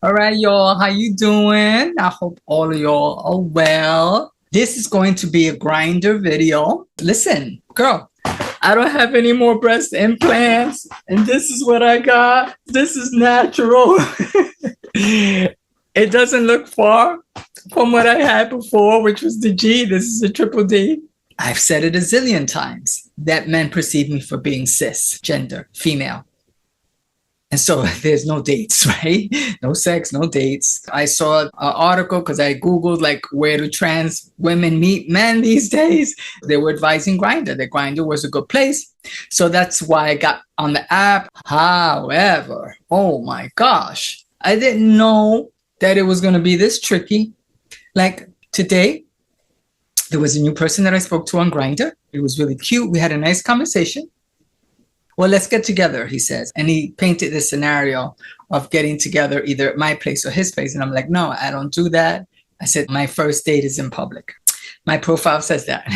All right, y'all, how you doing? I hope all of y'all are well. This is going to be a grinder video. Listen, girl, I don't have any more breast implants, and this is what I got. This is natural. It doesn't look far from what I had before, which was the G. This is a triple D. I've said it a zillion times that men perceive me for being cisgender, female. And so there's no dates, right? No sex, no dates. I saw an article because I Googled like where do trans women meet men these days. They were advising Grindr, that Grindr was a good place. So that's why I got on the app. However, oh my gosh, I didn't know that it was going to be this tricky. Like today, there was a new person that I spoke to on Grindr. It was really cute. We had a nice conversation. Well, let's get together, he says. And he painted this scenario of getting together either at my place or his place. And I'm like, no, I don't do that. I said, my first date is in public. My profile says that.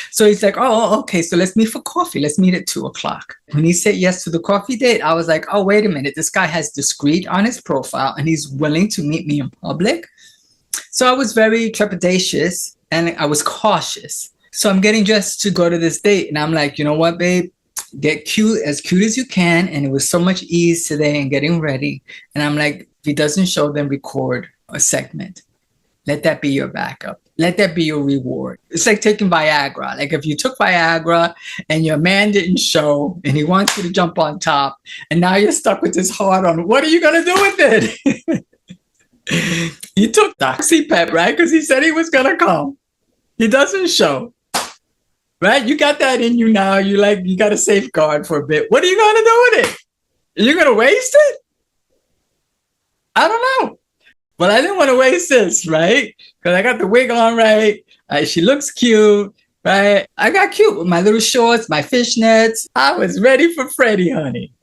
So he's like, oh, okay, so let's meet for coffee. Let's meet at 2:00. When he said yes to the coffee date, I was like, oh, wait a minute. This guy has discreet on his profile and he's willing to meet me in public. So I was very trepidatious and I was cautious. So I'm getting dressed to go to this date. And I'm like, you know what, babe? Get cute as you can. And it was so much ease today in getting ready. And I'm like, if he doesn't show, then record a segment. Let that be your backup. Let that be your reward. It's like taking Viagra. Like if you took Viagra and your man didn't show and he wants you to jump on top and now you're stuck with this hard on, what are you going to do with it? You took the CPAP, right? Because he said he was going to come. He doesn't show. Right? You got that in you now. You got a safeguard for a bit. What are you going to do with it? Are you going to waste it? I don't know. But I didn't want to waste this, right? Because I got the wig on right. She looks cute, right? I got cute with my little shorts, my fishnets. I was ready for Freddie, honey.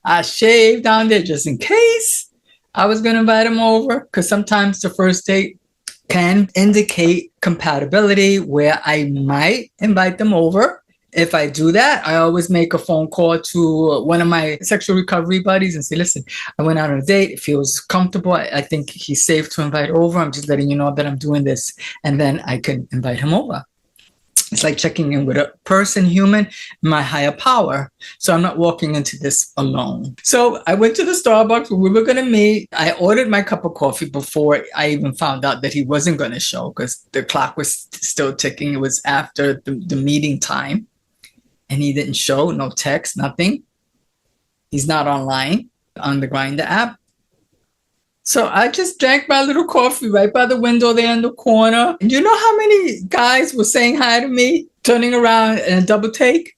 I shaved down there just in case I was going to invite him over. Because sometimes the first date can indicate compatibility where I might invite them over. If I do that, I always make a phone call to one of my sexual recovery buddies and say, listen, I went out on a date. It feels comfortable. I think he's safe to invite over. I'm just letting you know that I'm doing this. And then I can invite him over. It's like checking in with a person, human, my higher power. So I'm not walking into this alone. So I went to the Starbucks where we were going to meet. I ordered my cup of coffee before I even found out that he wasn't going to show because the clock was still ticking. It was after the meeting time. And he didn't show, no text, nothing. He's not online on the Grindr app. So I just drank my little coffee right by the window there in the corner. And you know how many guys were saying hi to me, turning around in a double take?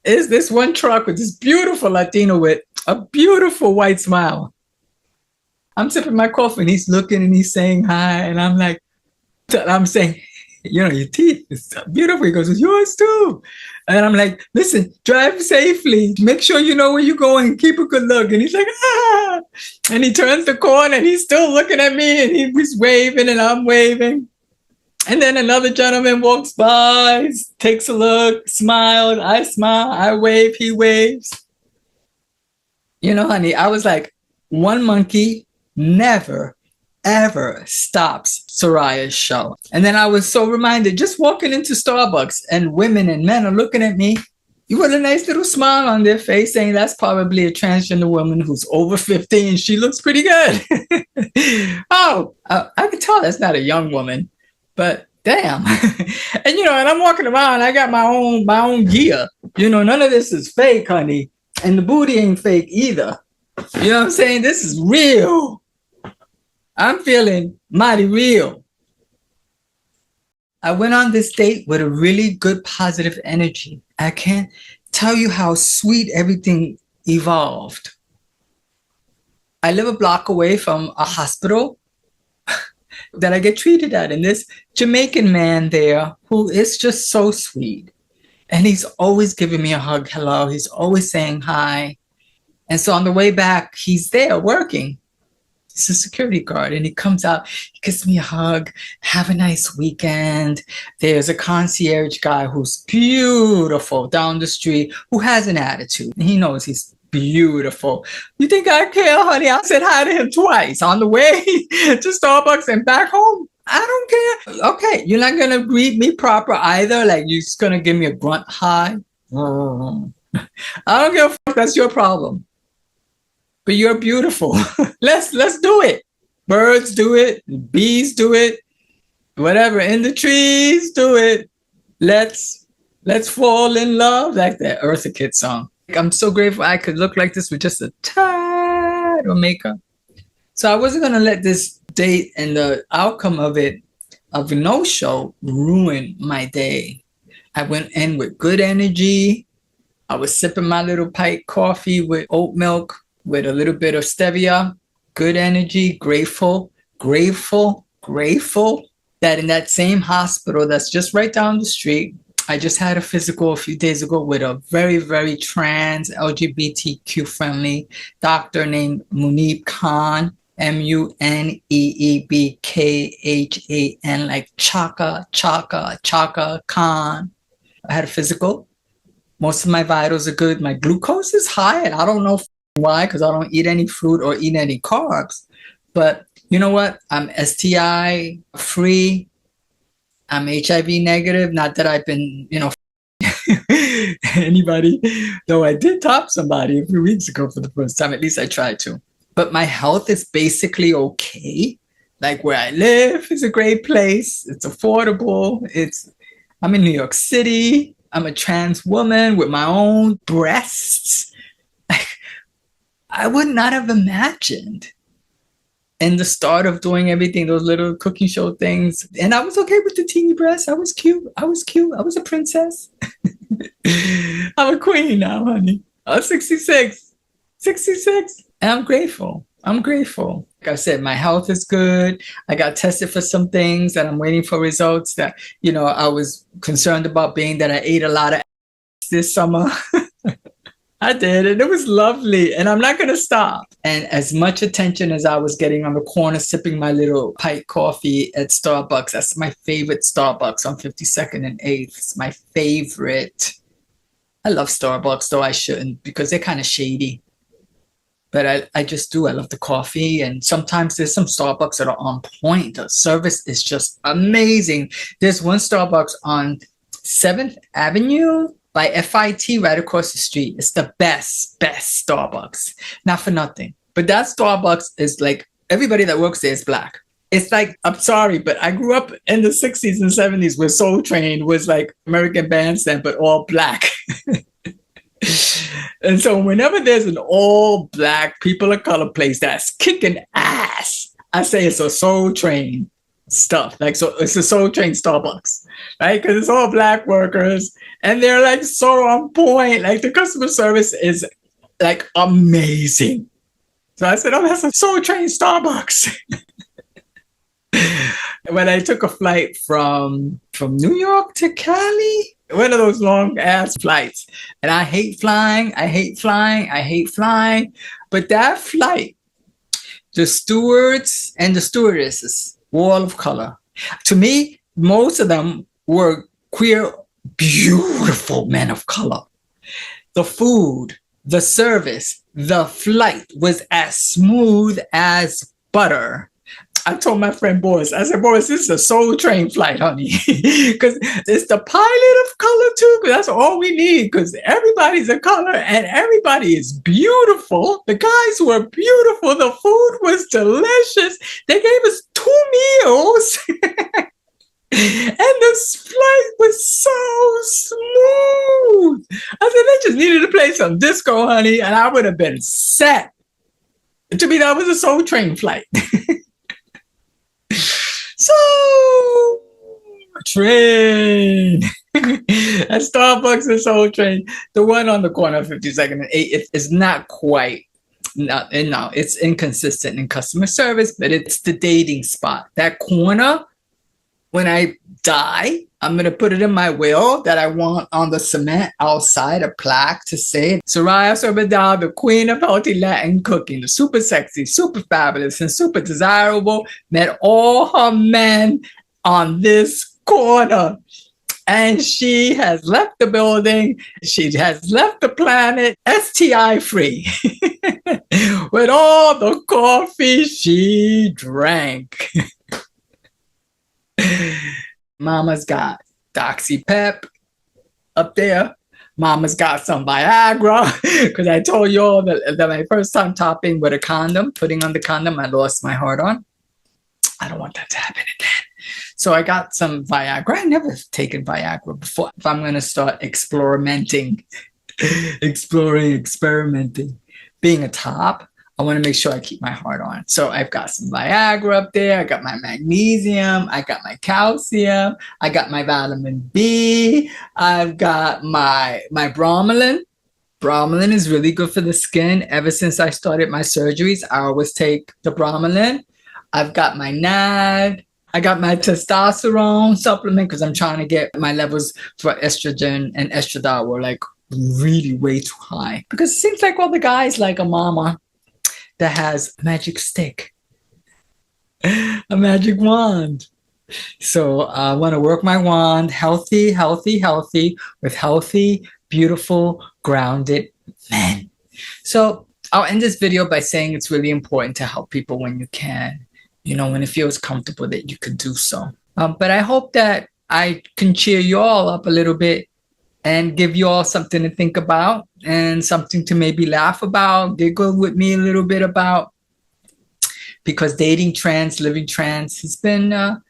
Is this one truck with this beautiful Latina with a beautiful white smile. I'm sipping my coffee and he's looking and he's saying hi. And I'm saying, you know, your teeth is beautiful. He goes, yours too. And I'm like, listen, drive safely. Make sure you know where you're going. Keep a good look. And he's like, ah. And he turns the corner and he's still looking at me and he was waving and I'm waving. And then another gentleman walks by, takes a look, smiles. I smile, I wave, he waves. You know, honey, I was like, one monkey never ever stops Soraya's show. And then I was so reminded, just walking into Starbucks and women and men are looking at me with a nice little smile on their face saying that's probably a transgender woman who's over 50 and she looks pretty good. Oh, I could tell that's not a young woman, but damn. And you know, and I'm walking around, I got my own gear. You know, none of this is fake, honey. And the booty ain't fake either. You know what I'm saying? This is real. I'm feeling mighty real. I went on this date with a really good positive energy. I can't tell you how sweet everything evolved. I live a block away from a hospital that I get treated at. And this Jamaican man there who is just so sweet. And he's always giving me a hug. Hello. He's always saying hi. And so on the way back, he's there working. He's a security guard and he comes out, he gives me a hug, have a nice weekend. There's a concierge guy who's beautiful down the street who has an attitude. And he knows he's beautiful. You think I care, honey? I said hi to him twice on the way to Starbucks and back home. I don't care. Okay, you're not gonna greet me proper either. Like you're just gonna give me a grunt hi. I don't give a fuck. That's your problem. But you're beautiful. Let's do it. Birds do it. Bees do it. Whatever in the trees do it. Let's fall in love, like that Eartha Kitt song. I'm so grateful I could look like this with just a tad of makeup. So I wasn't gonna let this date and the outcome of it, of a no-show, ruin my day. I went in with good energy. I was sipping my little pint coffee with oat milk with a little bit of stevia. Good energy, grateful that in that same hospital that's just right down the street, I just had a physical a few days ago with a very, very trans LGBTQ friendly doctor named Muneeb Khan, Muneebkhan, like Chaka Khan. I had a physical. Most of my vitals are good. My glucose is high, and I don't know why, because I don't eat any fruit or eat any carbs. But you know what? I'm STI free. I'm HIV negative. Not that I've been, anybody, though I did top somebody a few weeks ago for the first time. At least I tried to. But my health is basically okay. Like where I live is a great place. It's affordable. I'm in New York City. I'm a trans woman with my own breasts. I would not have imagined in the start of doing everything, those little cooking show things. And I was okay with the teeny breasts. I was cute. I was a princess. I'm a queen now, honey. I'm 66. And I'm grateful. Like I said, my health is good. I got tested for some things that I'm waiting for results that, I was concerned about being that I ate a lot of this summer. I did, and it was lovely, and I'm not going to stop. And as much attention as I was getting on the corner sipping my little pint coffee at Starbucks, that's my favorite Starbucks on 52nd and 8th. It's my favorite. I love Starbucks, though I shouldn't because they're kind of shady. But I just do. I love the coffee, and sometimes there's some Starbucks that are on point. The service is just amazing. There's one Starbucks on 7th Avenue by FIT right across the street. It's the best Starbucks. Not for nothing. But that Starbucks is like, everybody that works there is Black. It's like, I'm sorry, but I grew up in the 60s and 70s where Soul Train was like American Bandstand, but all Black. And so whenever there's an all Black, people of color place that's kicking ass, I say it's a Soul Train stuff. Like, so it's a Soul Train Starbucks, right? Because it's all Black workers and they're like so on point. Like the customer service is like amazing. So I said, oh, that's a Soul Train Starbucks. When I took a flight from New York to Cali, one of those long ass flights, and I hate flying. But that flight, the stewards and the stewardesses, wall of color. To me, most of them were queer, beautiful men of color. The food, the service, the flight was as smooth as butter. I told my friend Boris, I said, Boris, this is a Soul Train flight, honey. Because it's the pilot of color too, because that's all we need, because everybody's a color and everybody is beautiful. The guys were beautiful. The food was delicious. They gave us 2 meals. And the flight was so smooth. I said, they just needed to play some disco, honey, and I would have been set. To me, that was a Soul Train flight. So, train. At Starbucks and Soul Train, the one on the corner of 52nd and 8th is not quite, no, it's inconsistent in customer service, but it's the dating spot. That corner, when I die, I'm going to put it in my will that I want on the cement outside a plaque to say, Soraya Sorbedal, the queen of healthy Latin cooking, the super sexy, super fabulous, and super desirable, met all her men on this corner. And she has left the building. She has left the planet STI free with all the coffee she drank. Mama's got Doxy Pep up there. Mama's got some Viagra because I told you all that my first time topping with a condom, putting on the condom, I lost my heart on. I don't want that to happen again. So I got some Viagra. I never taken Viagra before. If I'm going to start experimenting, being a top, I want to make sure I keep my heart on. So I've got some Viagra up there. I got my magnesium. I got my calcium. I got my vitamin B. I've got my bromelain. Bromelain is really good for the skin. Ever since I started my surgeries, I always take the bromelain. I've got my NAD. I got my testosterone supplement because I'm trying to get my levels for estrogen and estradiol were like really way too high. Because it seems like all the guys like a mama that has a magic stick, a magic wand. So I want to work my wand healthy with healthy, beautiful, grounded men. So I'll end this video by saying it's really important to help people when you can, you know, when it feels comfortable that you could do so. But I hope that I can cheer you all up a little bit and give you all something to think about and something to maybe laugh about, giggle with me a little bit about, because dating trans, living trans has been a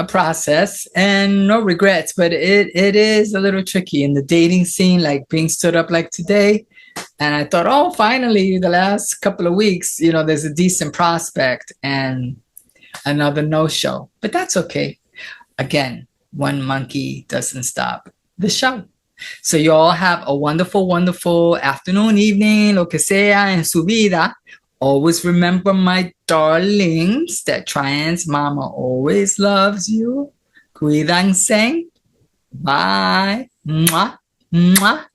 process and no regrets, but it is a little tricky in the dating scene, like being stood up like today. And I thought, oh, finally, the last couple of weeks, you know, there's a decent prospect, and another no-show. But that's okay. Again, one monkey doesn't stop the show. So you all have a wonderful, wonderful afternoon, evening, lo que sea en su vida. Always remember, my darlings, that trans mama always loves you. Cuídense. Bye. Mwah. Mwah.